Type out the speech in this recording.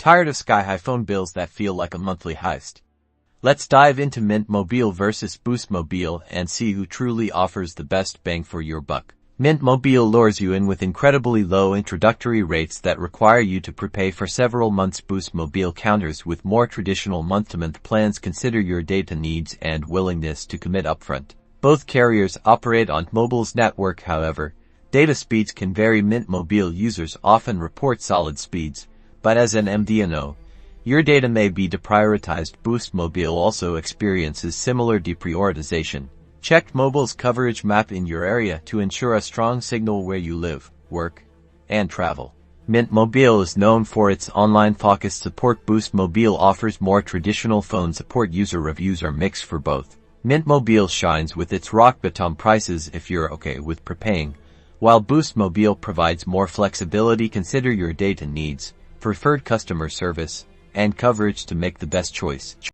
Tired of sky-high phone bills that feel like a monthly heist? Let's dive into Mint Mobile versus Boost Mobile and see who truly offers the best bang for your buck. Mint Mobile lures you in with incredibly low introductory rates that require you to prepay for several months. Boost Mobile counters with more traditional month-to-month plans. Consider your data needs and willingness to commit upfront. Both carriers operate on mobile's network, however, data speeds can vary. Mint Mobile users often report solid speeds, but as an MVNO, your data may be deprioritized. Boost Mobile also experiences similar deprioritization. Check mobile's coverage map in your area to ensure a strong signal where you live, work, and travel. Mint Mobile is known for its online-focused support. Boost Mobile offers more traditional phone support. User reviews are mixed for both. Mint Mobile shines with its rock-bottom prices if you're okay with prepaying, while Boost Mobile provides more flexibility. Consider your data needs, preferred customer service, and coverage to make the best choice.